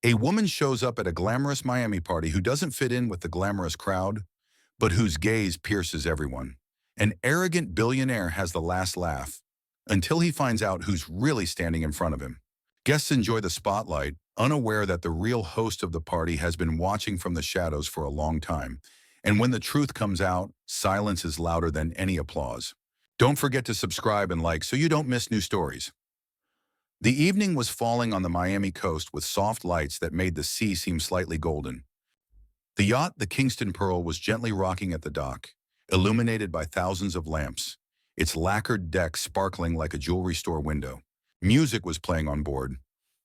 A woman shows up at a glamorous Miami party who doesn't fit in with the glamorous crowd, but whose gaze pierces everyone. An arrogant billionaire has the last laugh until he finds out who's really standing in front of him. Guests enjoy the spotlight, unaware that the real host of the party has been watching from the shadows for a long time. And when the truth comes out, silence is louder than any applause. Don't forget to subscribe and like so you don't miss new stories. The evening was falling on the Miami coast with soft lights that made the sea seem slightly golden. The yacht, the Kingston Pearl, was gently rocking at the dock, illuminated by thousands of lamps, its lacquered deck sparkling like a jewelry store window. Music was playing on board,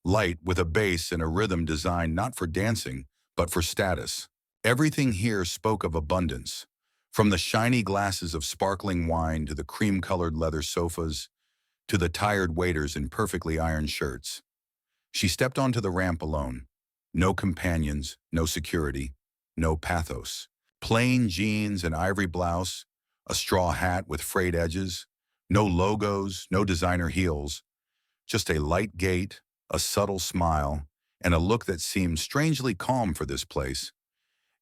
light with a bass and a rhythm designed not for dancing, but for status. Everything here spoke of abundance, from the shiny glasses of sparkling wine to the cream-colored leather sofas, to the tired waiters in perfectly ironed shirts. She stepped onto the ramp alone. No companions, no security, no pathos. Plain jeans and ivory blouse, a straw hat with frayed edges, no logos, no designer heels, just a light gait, a subtle smile, and a look that seemed strangely calm for this place.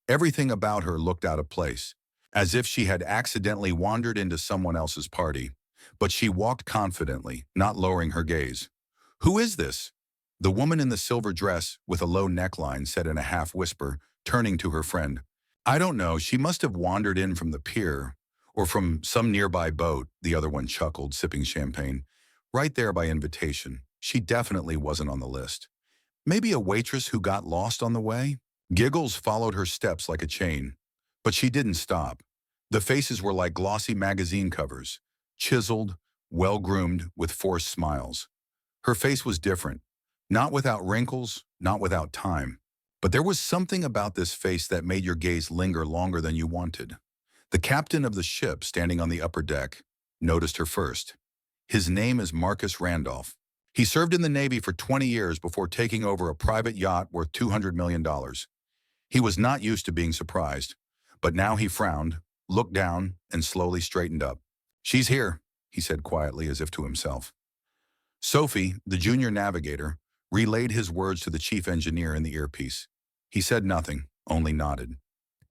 Everything about her looked out of place, as if she had accidentally wandered into someone else's party. But she walked confidently, not lowering her gaze. "Who is this?" The woman in the silver dress with a low neckline said in a half-whisper, turning to her friend. "I don't know, she must have wandered in from the pier, or from some nearby boat," the other one chuckled, sipping champagne. "Right there by invitation. She definitely wasn't on the list. Maybe a waitress who got lost on the way?" Giggles followed her steps like a chain, but she didn't stop. The faces were like glossy magazine covers, chiseled, well-groomed, with forced smiles. Her face was different, not without wrinkles, not without time. But there was something about this face that made your gaze linger longer than you wanted. The captain of the ship, standing on the upper deck, noticed her first. His name is Marcus Randolph. He served in the Navy for 20 years before taking over a private yacht worth $200 million. He was not used to being surprised, but now he frowned, looked down, and slowly straightened up. "She's here," he said quietly as if to himself. Sophie, the junior navigator, relayed his words to the chief engineer in the earpiece. He said nothing, only nodded.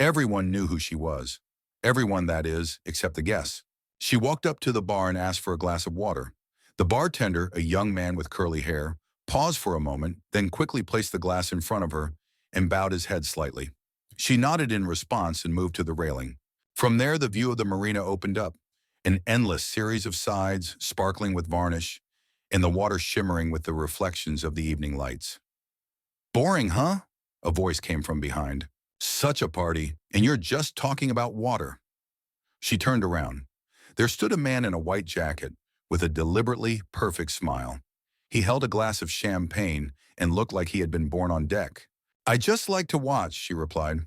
Everyone knew who she was. Everyone, that is, except the guests. She walked up to the bar and asked for a glass of water. The bartender, a young man with curly hair, paused for a moment, then quickly placed the glass in front of her and bowed his head slightly. She nodded in response and moved to the railing. From there, the view of the marina opened up, an endless series of sides, sparkling with varnish, and the water shimmering with the reflections of the evening lights. "Boring, huh?" a voice came from behind. "Such a party, and you're just talking about water." She turned around. There stood a man in a white jacket, with a deliberately perfect smile. He held a glass of champagne and looked like he had been born on deck. "I just like to watch," she replied.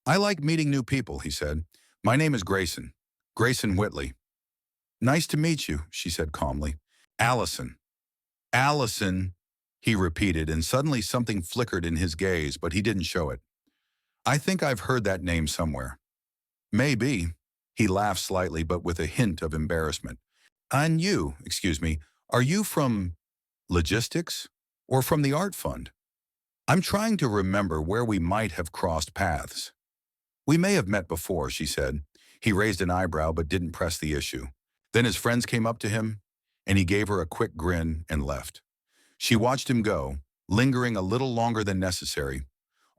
"I like meeting new people," he said. "My name is Grayson. Grayson Whitley." "Nice to meet you," she said calmly. "Allison." "Allison," he repeated, and suddenly something flickered in his gaze, but he didn't show it. "I think I've heard that name somewhere." "Maybe." He laughed slightly, but with a hint of embarrassment. "And you, excuse me, are you from logistics or from the art fund?" "I'm trying to remember where we might have crossed paths." "We may have met before," she said. He raised an eyebrow but didn't press the issue. Then his friends came up to him, and he gave her a quick grin and left. She watched him go, lingering a little longer than necessary.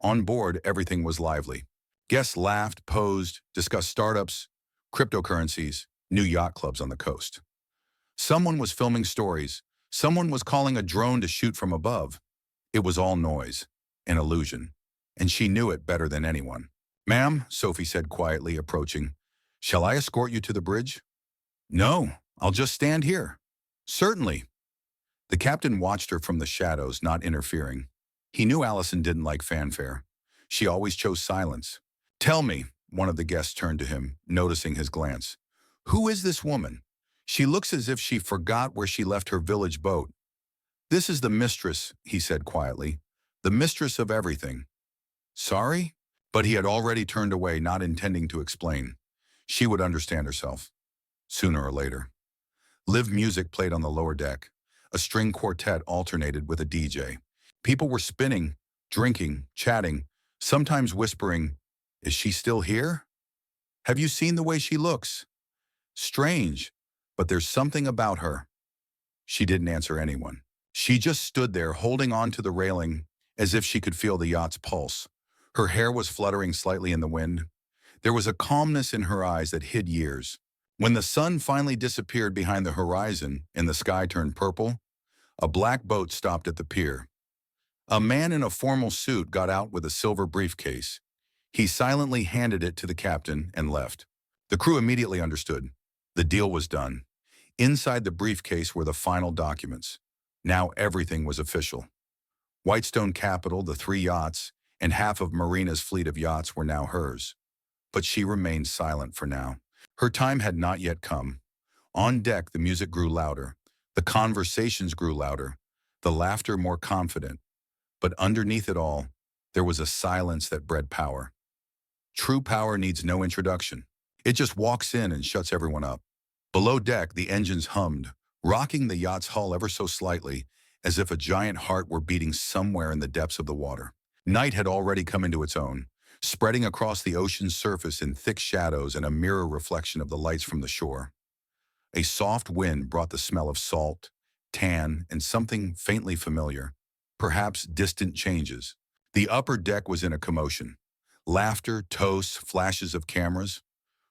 On board, everything was lively. Guests laughed, posed, discussed startups, cryptocurrencies, new yacht clubs on the coast. Someone was filming stories. Someone was calling a drone to shoot from above. It was all noise, an illusion, and she knew it better than anyone. "Ma'am," Sophie said quietly, approaching, "shall I escort you to the bridge?" "No, I'll just stand here." "Certainly." The captain watched her from the shadows, not interfering. He knew Allison didn't like fanfare. She always chose silence. "Tell me," one of the guests turned to him, noticing his glance. "Who is this woman? She looks as if she forgot where she left her village boat." "This is the mistress," he said quietly. "The mistress of everything." "Sorry?" But he had already turned away, not intending to explain. She would understand herself, sooner or later. Live music played on the lower deck. A string quartet alternated with a DJ. People were spinning, drinking, chatting, sometimes whispering, "Is she still here? Have you seen the way she looks? Strange, but there's something about her." She didn't answer anyone. She just stood there holding on to the railing as if she could feel the yacht's pulse. Her hair was fluttering slightly in the wind. There was a calmness in her eyes that hid years. When the sun finally disappeared behind the horizon and the sky turned purple, a black boat stopped at the pier. A man in a formal suit got out with a silver briefcase. He silently handed it to the captain and left. The crew immediately understood. The deal was done. Inside the briefcase were the final documents. Now everything was official. Whitestone Capital, the 3 yachts, and half of Marina's fleet of yachts were now hers. But she remained silent for now. Her time had not yet come. On deck, the music grew louder. The conversations grew louder. The laughter more confident. But underneath it all, there was a silence that bred power. True power needs no introduction. It just walks in and shuts everyone up. Below deck, the engines hummed, rocking the yacht's hull ever so slightly, as if a giant heart were beating somewhere in the depths of the water. Night had already come into its own, spreading across the ocean's surface in thick shadows and a mirror reflection of the lights from the shore. A soft wind brought the smell of salt, tan, and something faintly familiar, perhaps distant changes. The upper deck was in a commotion. Laughter, toasts, flashes of cameras.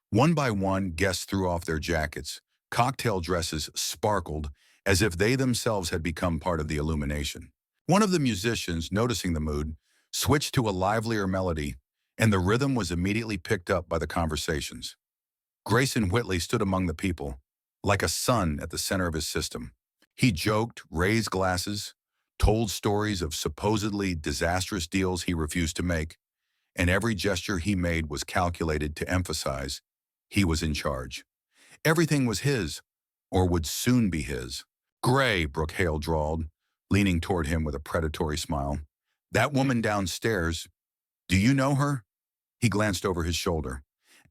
One by one, guests threw off their jackets. Cocktail dresses sparkled as if they themselves had become part of the illumination. One of the musicians, noticing the mood, switched to a livelier melody, and the rhythm was immediately picked up by the conversations. Grayson Whitley stood among the people, like a sun at the center of his system. He joked, raised glasses, told stories of supposedly disastrous deals he refused to make, and every gesture he made was calculated to emphasize he was in charge. Everything was his, or would soon be his. "Gray," Brooke Hale drawled, leaning toward him with a predatory smile. "That woman downstairs, do you know her?" He glanced over his shoulder.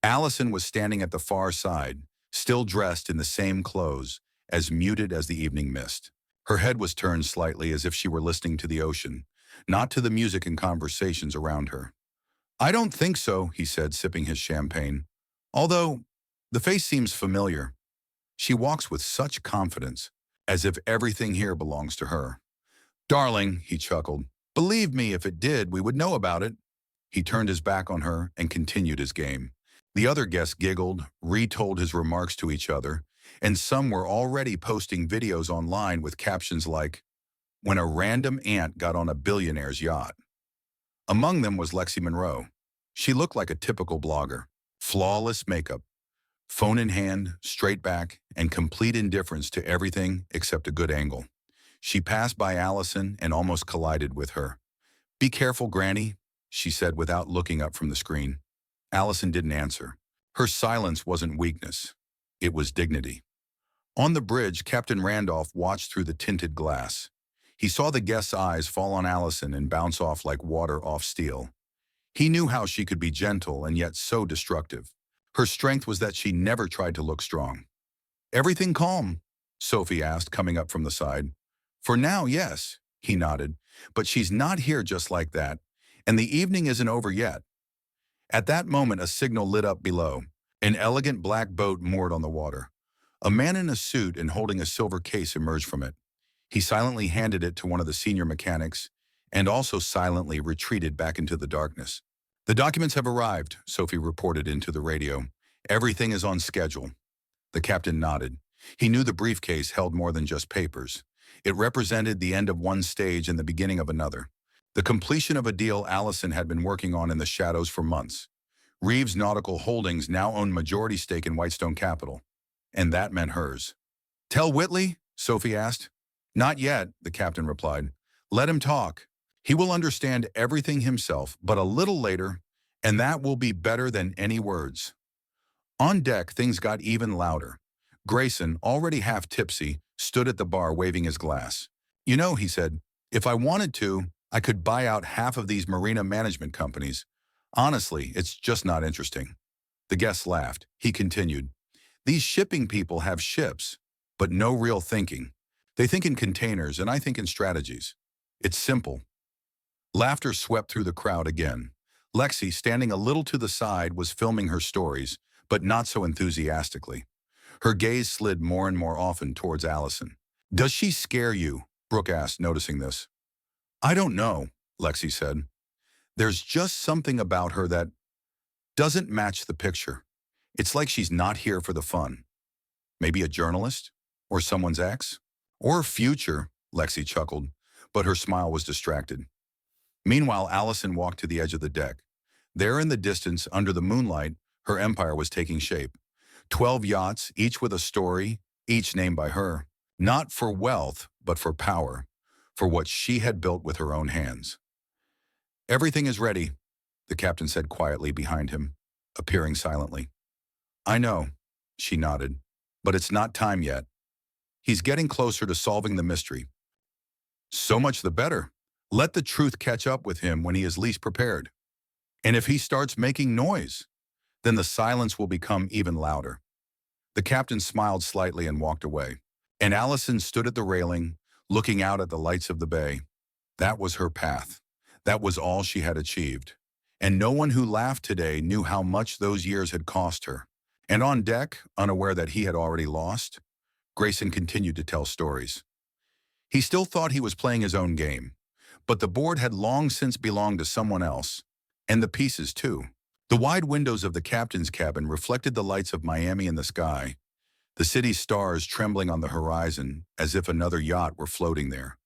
Allison was standing at the far side, still dressed in the same clothes, as muted as the evening mist. Her head was turned slightly as if she were listening to the ocean, not to the music and conversations around her. "I don't think so," he said, sipping his champagne. "Although, the face seems familiar. She walks with such confidence, as if everything here belongs to her." "Darling," he chuckled, "believe me, if it did, we would know about it." He turned his back on her and continued his game. The other guests giggled, retold his remarks to each other, and some were already posting videos online with captions like, "When a random ant got on a billionaire's yacht." Among them was Lexi Monroe. She looked like a typical blogger. Flawless makeup, phone in hand, straight back, and complete indifference to everything except a good angle. She passed by Allison and almost collided with her. "Be careful, Granny," she said without looking up from the screen. Allison didn't answer. Her silence wasn't weakness. It was dignity. On the bridge, Captain Randolph watched through the tinted glass. He saw the guest's eyes fall on Allison and bounce off like water off steel. He knew how she could be gentle and yet so destructive. Her strength was that she never tried to look strong. "Everything calm?" Sophie asked, coming up from the side. "For now, yes," he nodded. "But she's not here just like that, and the evening isn't over yet." At that moment, a signal lit up below. An elegant black boat moored on the water. A man in a suit and holding a silver case emerged from it. He silently handed it to one of the senior mechanics and also silently retreated back into the darkness. "The documents have arrived," Sophie reported into the radio. "Everything is on schedule." The captain nodded. He knew the briefcase held more than just papers. It represented the end of one stage and the beginning of another. The completion of a deal Allison had been working on in the shadows for months. Reeves Nautical Holdings now owned majority stake in Whitestone Capital, and that meant hers. "Tell Whitley?" Sophie asked. "Not yet," the captain replied. "Let him talk. He will understand everything himself, but a little later, and that will be better than any words." On deck, things got even louder. Grayson, already half tipsy, stood at the bar waving his glass. "You know," he said, "if I wanted to, I could buy out half of these marina management companies. Honestly, it's just not interesting." The guests laughed. He continued, "These shipping people have ships, but no real thinking. They think in containers, and I think in strategies. It's simple. Laughter swept through the crowd again. Lexi, standing a little to the side, was filming her stories, but not so enthusiastically. Her gaze slid more and more often towards Allison. "Does she scare you?" Brooke asked, noticing this. "I don't know," Lexi said. "There's just something about her that doesn't match the picture. It's like she's not here for the fun. Maybe a journalist? Or someone's ex? Or future," Lexi chuckled, but her smile was distracted. Meanwhile, Allison walked to the edge of the deck. There in the distance, under the moonlight, her empire was taking shape. 12 yachts, each with a story, each named by her. Not for wealth, but for power, for what she had built with her own hands. "Everything is ready," the captain said quietly behind him, appearing silently. "I know," she nodded, "but it's not time yet. He's getting closer to solving the mystery. So much the better. Let the truth catch up with him when he is least prepared. And if he starts making noise, then the silence will become even louder." The captain smiled slightly and walked away. And Allison stood at the railing, looking out at the lights of the bay. That was her path. That was all she had achieved. And no one who laughed today knew how much those years had cost her. And on deck, unaware that he had already lost, Grayson continued to tell stories. He still thought he was playing his own game, but the board had long since belonged to someone else, and the pieces too. The wide windows of the captain's cabin reflected the lights of Miami in the sky, the city's stars trembling on the horizon as if another yacht were floating there,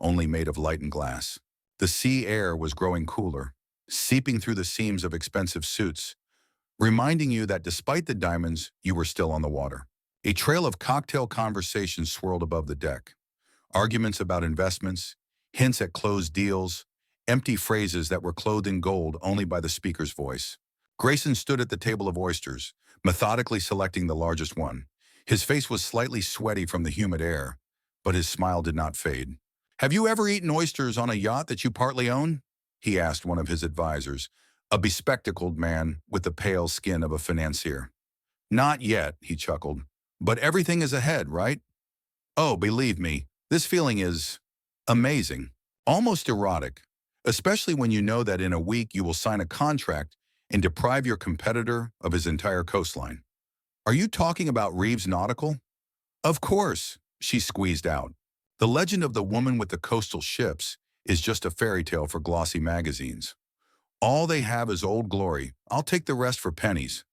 only made of light and glass. The sea air was growing cooler, seeping through the seams of expensive suits, reminding you that despite the diamonds, you were still on the water. A trail of cocktail conversations swirled above the deck. Arguments about investments, hints at closed deals, empty phrases that were clothed in gold only by the speaker's voice. Grayson stood at the table of oysters, methodically selecting the largest one. His face was slightly sweaty from the humid air, but his smile did not fade. "Have you ever eaten oysters on a yacht that you partly own?" he asked one of his advisors, a bespectacled man with the pale skin of a financier. "Not yet," he chuckled. "But everything is ahead, right? Oh, believe me, this feeling is amazing, almost erotic, especially when you know that in a week you will sign a contract and deprive your competitor of his entire coastline." "Are you talking about Reeves Nautical?" "Of course," she squeezed out. "The legend of the woman with the coastal ships is just a fairy tale for glossy magazines. All they have is old glory. I'll take the rest for pennies."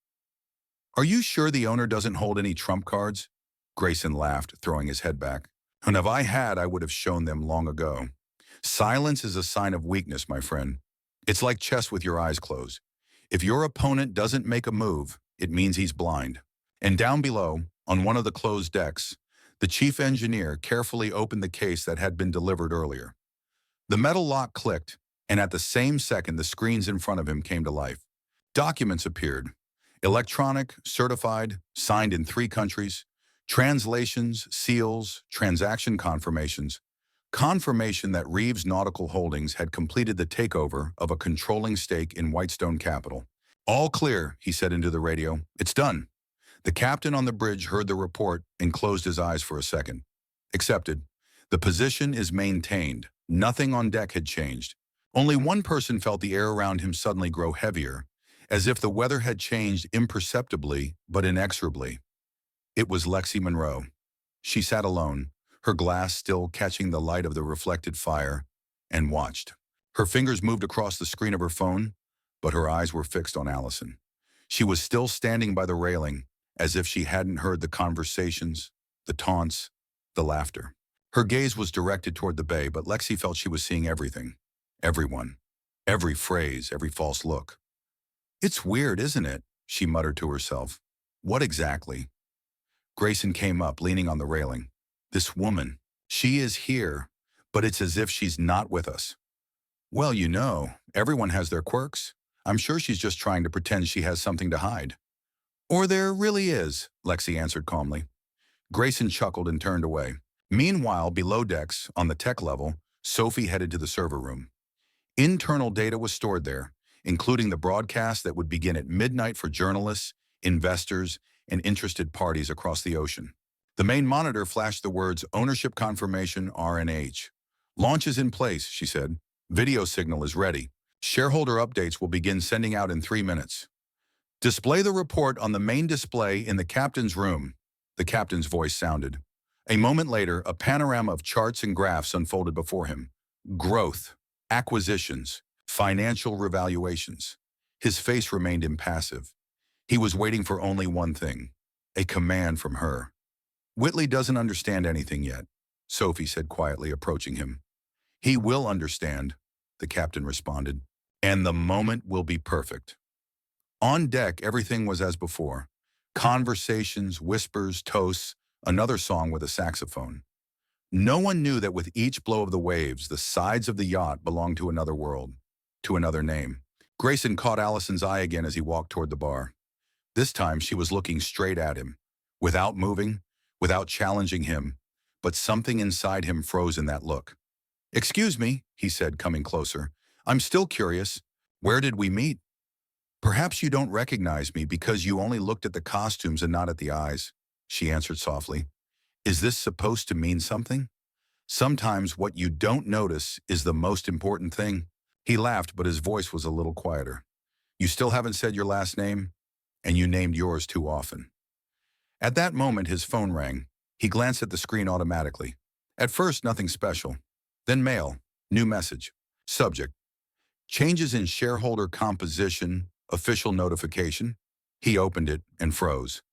"Are you sure the owner doesn't hold any trump cards?" Grayson laughed, throwing his head back. "And if I had, I would have shown them long ago. Silence is a sign of weakness, my friend. It's like chess with your eyes closed. If your opponent doesn't make a move, it means he's blind." And down below, on one of the closed decks, the chief engineer carefully opened the case that had been delivered earlier. The metal lock clicked, and at the same second the screens in front of him came to life. Documents appeared. Electronic, certified, signed in 3 countries. Translations, seals, transaction confirmations. Confirmation that Reeves Nautical Holdings had completed the takeover of a controlling stake in Whitestone Capital. "All clear," he said into the radio. "It's done." The captain on the bridge heard the report and closed his eyes for a second. "Accepted. The position is maintained. Nothing on deck had changed. Only one person felt the air around him suddenly grow heavier, as if the weather had changed imperceptibly but inexorably. It was Lexi Monroe. She sat alone, her glass still catching the light of the reflected fire, and watched. Her fingers moved across the screen of her phone, but her eyes were fixed on Allison. She was still standing by the railing, as if she hadn't heard the conversations, the taunts, the laughter. Her gaze was directed toward the bay, but Lexi felt she was seeing everything. Everyone. Every phrase, every false look. "It's weird, isn't it?" she muttered to herself. "What exactly?" Grayson came up, leaning on the railing. "This woman. She is here, but it's as if she's not with us." "Well, you know, everyone has their quirks. I'm sure she's just trying to pretend she has something to hide." "Or there really is," Lexi answered calmly. Grayson chuckled and turned away. Meanwhile, below decks, on the tech level, Sophie headed to the server room. Internal data was stored there, including the broadcast that would begin at midnight for journalists, investors, and interested parties across the ocean. The main monitor flashed the words "Ownership Confirmation RNH. Launch is in place," she said. Video signal is ready. Shareholder updates will begin sending out in 3 minutes. Display the report on the main display in the captain's room, the captain's voice sounded. A moment later, a panorama of charts and graphs unfolded before him. Growth, acquisitions, financial revaluations. His face remained impassive. He was waiting for only one thing, a command from her. Whitley doesn't understand anything yet, Sophie said quietly, approaching him. He will understand, the captain responded, and the moment will be perfect. On deck, everything was as before. Conversations, whispers, toasts, another song with a saxophone. No one knew that with each blow of the waves, the sides of the yacht belonged to another world, to another name. Grayson caught Allison's eye again as he walked toward the bar. This time she was looking straight at him, without moving, without challenging him, but something inside him froze in that look. "Excuse me," he said, coming closer. "I'm still curious. Where did we meet?" "Perhaps you don't recognize me because you only looked at the costumes and not at the eyes," she answered softly. "Is this supposed to mean something? Sometimes what you don't notice is the most important thing." He laughed, but his voice was a little quieter. "You still haven't said your last name, and you named yours too often." At that moment, his phone rang. He glanced at the screen automatically. At first, nothing special. Then mail, new message. Subject: changes in shareholder composition, official notification. He opened it and froze.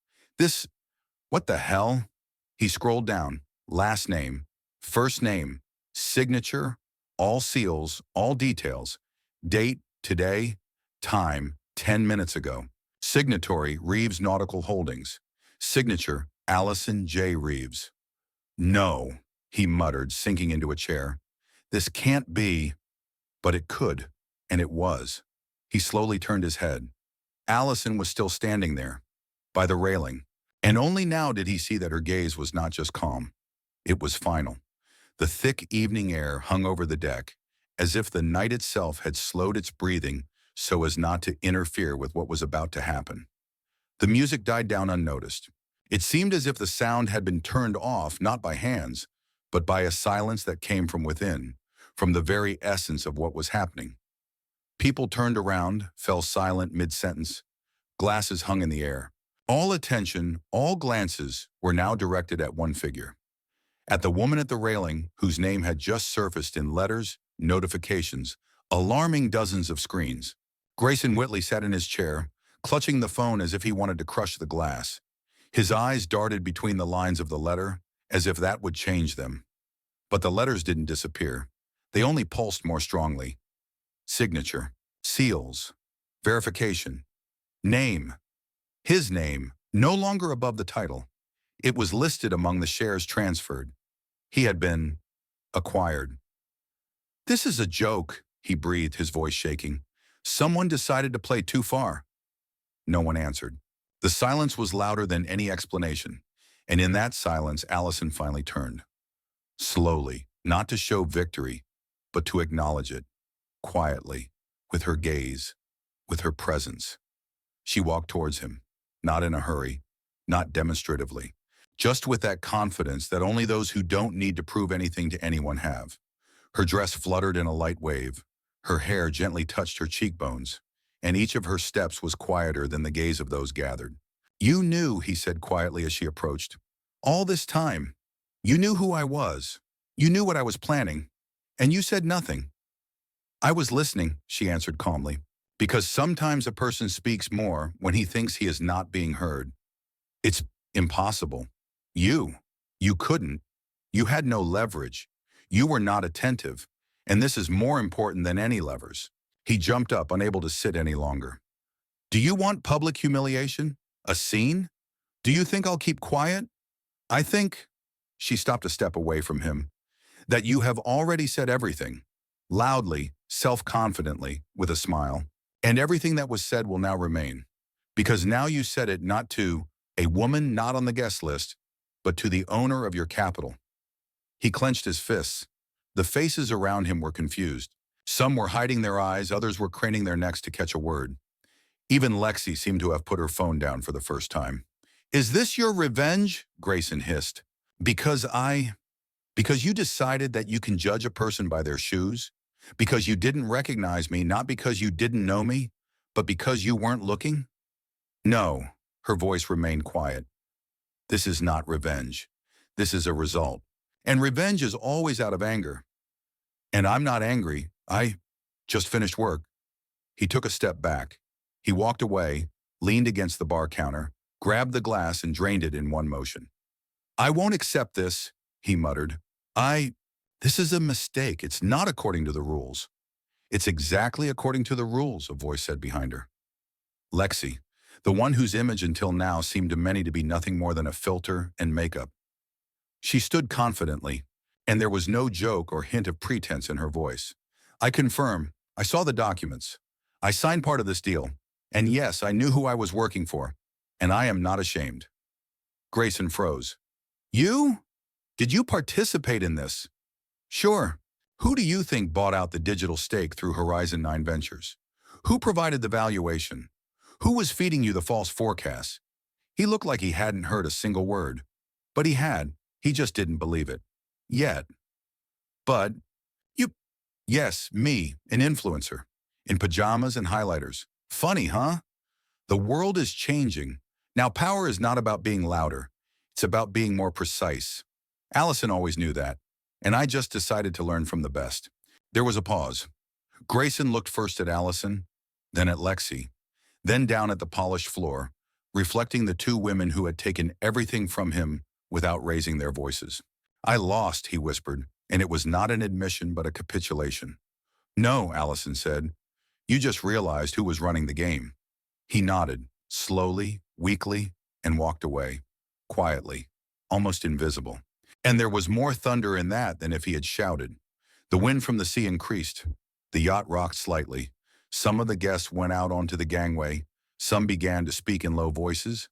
What the hell? He scrolled down. Last name, first name, signature, all seals, all details. Date, today, time, 10 minutes ago. Signatory, Reeves Nautical Holdings. Signature, Allison J. Reeves. "No," he muttered, sinking into a chair. "This can't be," but it could, and it was. He slowly turned his head. Allison was still standing there, by the railing, and only now did he see that her gaze was not just calm. It was final. The thick evening air hung over the deck, as if the night itself had slowed its breathing so as not to interfere with what was about to happen. The music died down unnoticed. It seemed as if the sound had been turned off not by hands, but by a silence that came from within, from the very essence of what was happening. People turned around, fell silent mid-sentence. Glasses hung in the air. All attention, all glances were now directed at one figure. At the woman at the railing, whose name had just surfaced in letters, notifications, alarming dozens of screens. Grayson Whitley sat in his chair, clutching the phone as if he wanted to crush the glass. His eyes darted between the lines of the letter, as if that would change them. But the letters didn't disappear. They only pulsed more strongly. Signature, seals, verification, name. His name, no longer above the title. It was listed among the shares transferred. He had been acquired. "This is a joke," he breathed, his voice shaking. "Someone decided to play too far." No one answered. The silence was louder than any explanation, and in that silence, Allison finally turned. Slowly, not to show victory, but to acknowledge it, quietly, with her gaze, with her presence. She walked towards him, not in a hurry, not demonstratively, just with that confidence that only those who don't need to prove anything to anyone have. Her dress fluttered in a light wave. Her hair gently touched her cheekbones, and each of her steps was quieter than the gaze of those gathered. "You knew," he said quietly as she approached. "All this time. You knew who I was. You knew what I was planning. And you said nothing." "I was listening," she answered calmly, "because sometimes a person speaks more when he thinks he is not being heard. It's impossible. You couldn't. You had no leverage. You were not attentive. And this is more important than any levers." He jumped up, unable to sit any longer. "Do you want public humiliation? A scene? Do you think I'll keep quiet? I think," she stopped a step away from him, "that you have already said everything." Loudly, self-confidently, with a smile. "And everything that was said will now remain. Because now you said it not to a woman not on the guest list, but to the owner of your capital." He clenched his fists. The faces around him were confused. Some were hiding their eyes, others were craning their necks to catch a word. Even Lexi seemed to have put her phone down for the first time. "Is this your revenge?" Grayson hissed. Because you decided that you can judge a person by their shoes? Because you didn't recognize me, not because you didn't know me, but because you weren't looking? No, her voice remained quiet. This is not revenge. This is a result. And revenge is always out of anger. And I'm not angry. I just finished work. He took a step back. He walked away, leaned against the bar counter, grabbed the glass and drained it in one motion. I won't accept this, he muttered. This is a mistake. It's not according to the rules. It's exactly according to the rules, a voice said behind her. Lexi, the one whose image until now seemed to many to be nothing more than a filter and makeup. She stood confidently, and there was no joke or hint of pretense in her voice. I confirm, I saw the documents. I signed part of this deal, and yes, I knew who I was working for, and I am not ashamed. Grayson froze. You? Did you participate in this? Sure. Who do you think bought out the digital stake through Horizon 9 Ventures? Who provided the valuation? Who was feeding you the false forecasts? He looked like he hadn't heard a single word. But he had. He just didn't believe it. Yet. But, you... Yes, me, an influencer. In pajamas and highlighters. Funny, huh? The world is changing. Now power is not about being louder. It's about being more precise. Allison always knew that. And I just decided to learn from the best. There was a pause. Grayson looked first at Allison, then at Lexi, then down at the polished floor, reflecting the two women who had taken everything from him without raising their voices. I lost, he whispered, and it was not an admission but a capitulation. No, Allison said. You just realized who was running the game. He nodded, slowly, weakly, and walked away, quietly, almost invisible. And there was more thunder in that than if he had shouted. The wind from the sea increased. The yacht rocked slightly. Some of the guests went out onto the gangway. Some began to speak in low voices.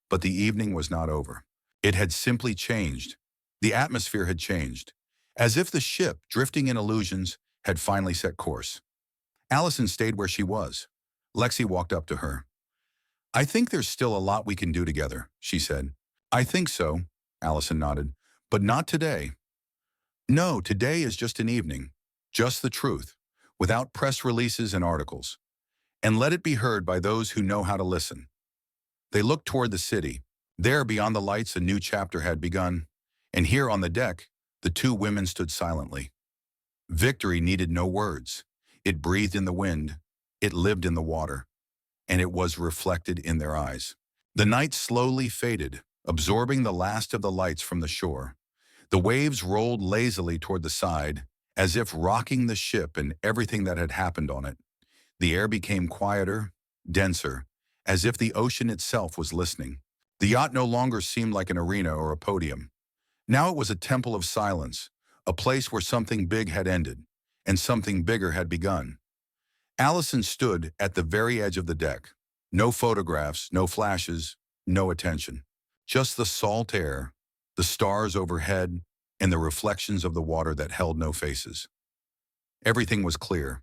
But the evening was not over. It had simply changed. The atmosphere had changed. As if the ship, drifting in illusions, had finally set course. Allison stayed where she was. Lexi walked up to her. I think there's still a lot we can do together, she said. I think so, Allison nodded. But not today. No, today is just an evening. Just the truth, without press releases and articles. And let it be heard by those who know how to listen. They looked toward the city. There, beyond the lights, a new chapter had begun. And here on the deck, the two women stood silently. Victory needed no words. It breathed in the wind. It lived in the water. And it was reflected in their eyes. The night slowly faded, absorbing the last of the lights from the shore. The waves rolled lazily toward the side, as if rocking the ship and everything that had happened on it. The air became quieter, denser, as if the ocean itself was listening. The yacht no longer seemed like an arena or a podium. Now it was a temple of silence, a place where something big had ended, and something bigger had begun. Allison stood at the very edge of the deck. No photographs, no flashes, no attention. Just the salt air, the stars overhead, and the reflections of the water that held no faces. Everything was clear.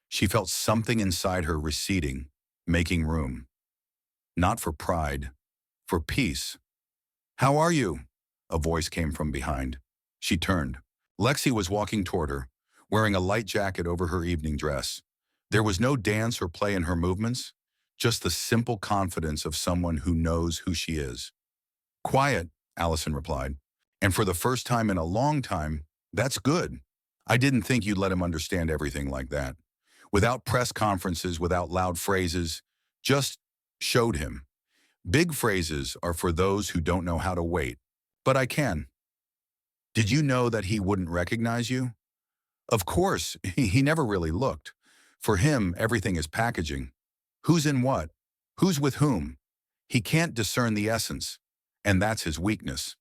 She felt something inside her receding, making room. Not for pride, for peace. How are you? A voice came from behind. She turned. Lexi was walking toward her, wearing a light jacket over her evening dress. There was no dance or play in her movements, just the simple confidence of someone who knows who she is. Quiet, Allison replied. And for the first time in a long time, that's good. I didn't think you'd let him understand everything like that. Without press conferences, without loud phrases, just showed him. Big phrases are for those who don't know how to wait. But I can. Did you know that he wouldn't recognize you? Of course, he never really looked. For him, everything is packaging. Who's in what? Who's with whom? He can't discern the essence, and that's his weakness.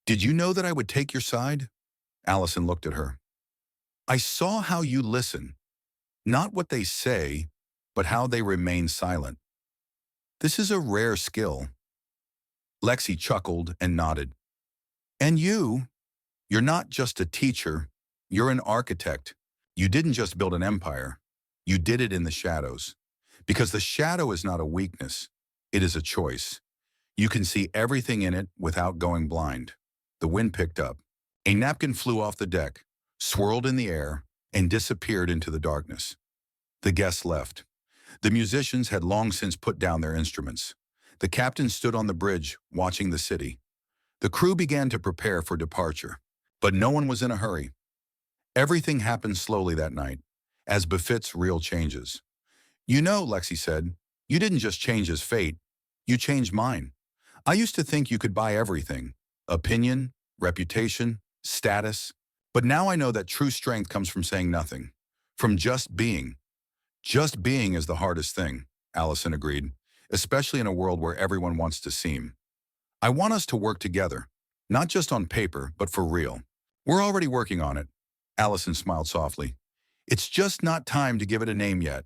Did you know that I would take your side? Allison looked at her. I saw how you listen, not what they say, but how they remain silent. This is a rare skill. Lexi chuckled and nodded. And you're not just a teacher, you're an architect. You didn't just build an empire, you did it in the shadows. Because the shadow is not a weakness, it is a choice. You can see everything in it without going blind. The wind picked up. A napkin flew off the deck, swirled in the air, and disappeared into the darkness. The guests left. The musicians had long since put down their instruments. The captain stood on the bridge, watching the city. The crew began to prepare for departure, but no one was in a hurry. Everything happened slowly that night, as befits real changes. You know, Lexi said, you didn't just change his fate, you changed mine. I used to think you could buy everything, opinion, reputation, status, but now I know that true strength comes from saying nothing, from just being. Just being is the hardest thing, Allison agreed, especially in a world where everyone wants to seem. I want us to work together, not just on paper, but for real. We're already working on it. Allison smiled softly. It's just not time to give it a name yet.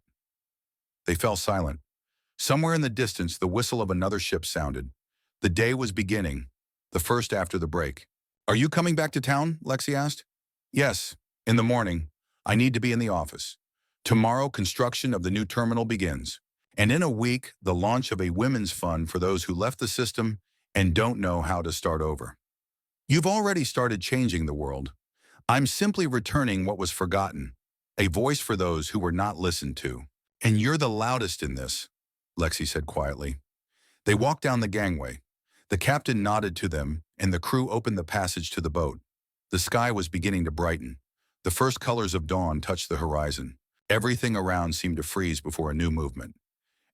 They fell silent. Somewhere in the distance, the whistle of another ship sounded. The day was beginning, the first after the break. Are you coming back to town? Lexi asked. Yes, in the morning. I need to be in the office. Tomorrow, construction of the new terminal begins. And in a week, the launch of a women's fund for those who left the system and don't know how to start over. You've already started changing the world. I'm simply returning what was forgotten, a voice for those who were not listened to. And you're the loudest in this, Lexi said quietly. They walked down the gangway. The captain nodded to them, and the crew opened the passage to the boat. The sky was beginning to brighten. The first colors of dawn touched the horizon. Everything around seemed to freeze before a new movement.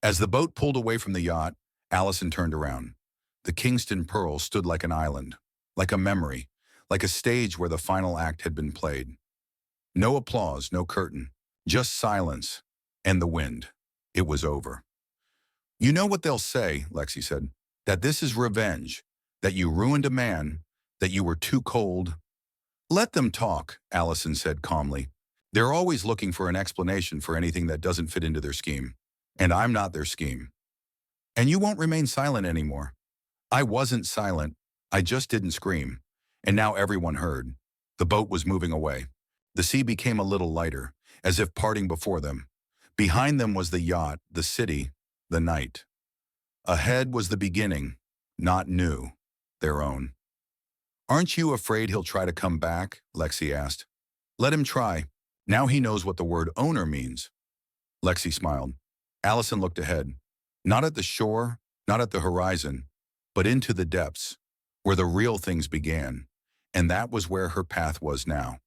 As the boat pulled away from the yacht, Allison turned around. The Kingston Pearl stood like an island, like a memory, like a stage where the final act had been played. No applause, no curtain, just silence and the wind. It was over. You know what they'll say, Lexi said, that this is revenge, that you ruined a man, that you were too cold. Let them talk, Allison said calmly. They're always looking for an explanation for anything that doesn't fit into their scheme. And I'm not their scheme. And you won't remain silent anymore. I wasn't silent. I just didn't scream. And now everyone heard. The boat was moving away. The sea became a little lighter, as if parting before them. Behind them was the yacht, the city, the night. Ahead was the beginning, not new, their own. Aren't you afraid he'll try to come back? Lexi asked. Let him try. Now he knows what the word owner means. Lexi smiled. Allison looked ahead, not at the shore, not at the horizon, but into the depths, where the real things began. And that was where her path was now.